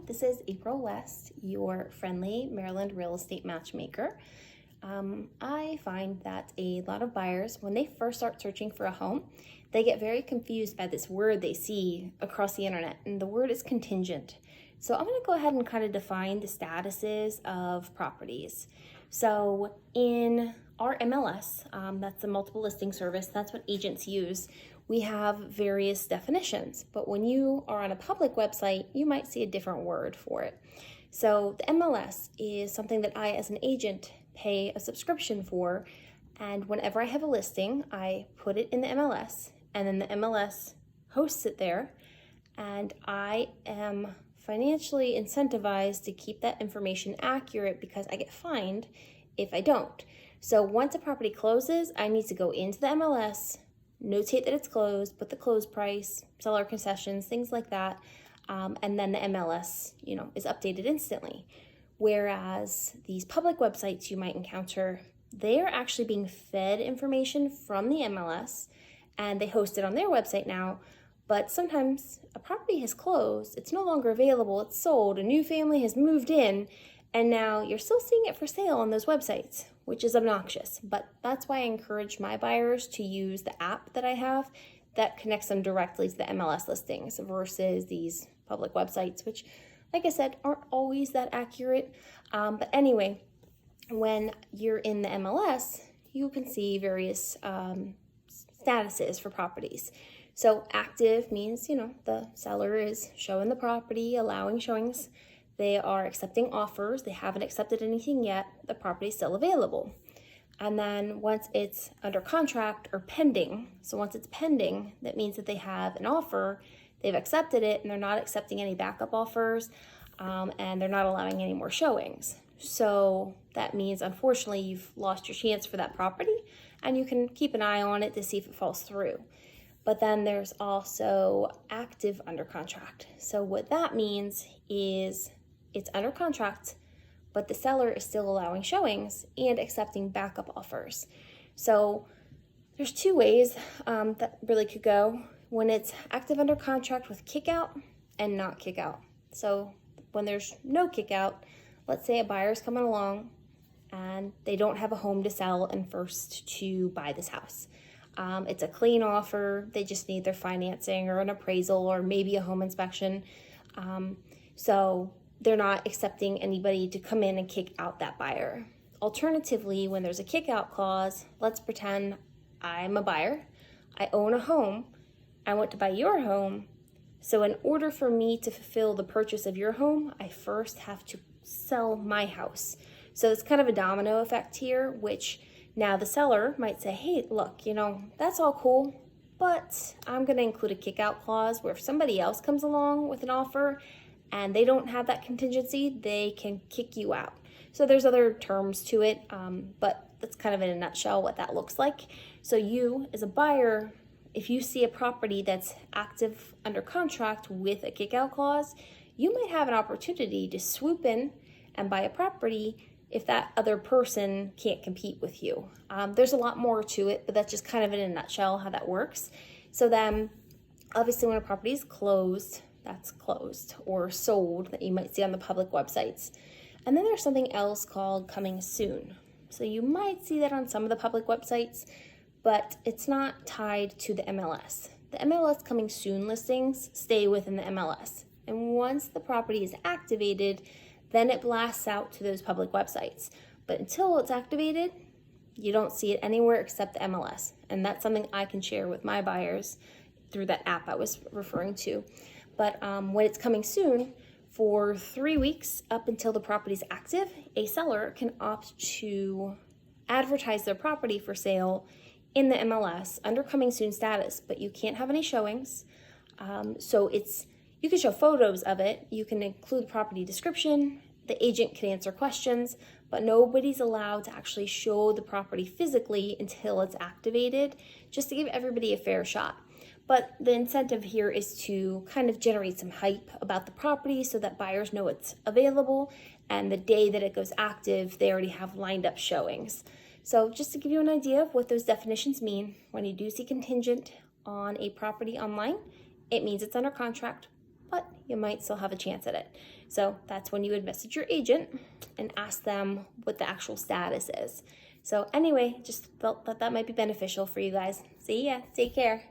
this is April West, your friendly Maryland real estate matchmaker. I find that a lot of buyers, when they first start searching for a home, they get very confused by this word they see across the internet, and the word is contingent. So I'm going to go ahead and kind of define the statuses of properties. So in our MLS, that's the multiple listing service, that's what agents use, we have various definitions, but when you are on a public website, you might see a different word for it. So the MLS is something that I, as an agent, pay a subscription for, and whenever I have a listing, I put it in the MLS, and then the MLS hosts it there, and I am financially incentivized to keep that information accurate because I get fined if I don't. So once a property closes, I need to go into the MLS, notate that it's closed, put the close price, seller concessions, things like that, and then the MLS, is updated instantly. Whereas these public websites you might encounter, they are actually being fed information from the MLS, and they host it on their website now. But sometimes a property has closed, it's no longer available, it's sold, a new family has moved in, and now you're still seeing it for sale on those websites, which is obnoxious. But that's why I encourage my buyers to use the app that I have that connects them directly to the MLS listings versus these public websites, which, like I said, aren't always that accurate. But anyway, when you're in the MLS, you can see various statuses for properties. So active means, the seller is showing the property, allowing showings. They are accepting offers. They haven't accepted anything yet. The property is still available. And then once it's under contract or pending, so once it's pending, that means that they have an offer, they've accepted it, and they're not accepting any backup offers, and they're not allowing any more showings. So that means, unfortunately, you've lost your chance for that property, and you can keep an eye on it to see if it falls through. But then there's also active under contract. So what that means is it's under contract, but the seller is still allowing showings and accepting backup offers. So there's two ways that really could go when it's active under contract with kick out and not kick out. So when there's no kick out, let's say a buyer's coming along and they don't have a home to sell and first to buy this house. It's a clean offer. They just need their financing or an appraisal or maybe a home inspection. So they're not accepting anybody to come in and kick out that buyer. Alternatively, when there's a kick out clause, let's pretend I'm a buyer. I own a home. I want to buy your home. So in order for me to fulfill the purchase of your home, I first have to sell my house. So it's kind of a domino effect here, which now the seller might say, hey, look, that's all cool, but I'm going to include a kick out clause where if somebody else comes along with an offer and they don't have that contingency, they can kick you out. So there's other terms to it, but that's kind of in a nutshell what that looks like. So you, as a buyer, if you see a property that's active under contract with a kick out clause, you might have an opportunity to swoop in and buy a property if that other person can't compete with you. There's a lot more to it, but that's just kind of in a nutshell how that works. So then, obviously when a property is closed, that's closed or sold that you might see on the public websites. And then there's something else called coming soon. So you might see that on some of the public websites, but it's not tied to the MLS. The MLS coming soon listings stay within the MLS. And once the property is activated, then it blasts out to those public websites. But until it's activated, you don't see it anywhere except the MLS. And that's something I can share with my buyers through that app I was referring to. But when it's coming soon, for 3 weeks up until the property is active, a seller can opt to advertise their property for sale in the MLS under coming soon status, but you can't have any showings. You can show photos of it, you can include property description, the agent can answer questions, but nobody's allowed to actually show the property physically until it's activated, just to give everybody a fair shot. But the incentive here is to kind of generate some hype about the property so that buyers know it's available, and the day that it goes active, they already have lined up showings. So just to give you an idea of what those definitions mean, when you do see contingent on a property online, it means it's under contract, but you might still have a chance at it. So that's when you would message your agent and ask them what the actual status is. So anyway, just felt that might be beneficial for you guys. See ya, take care.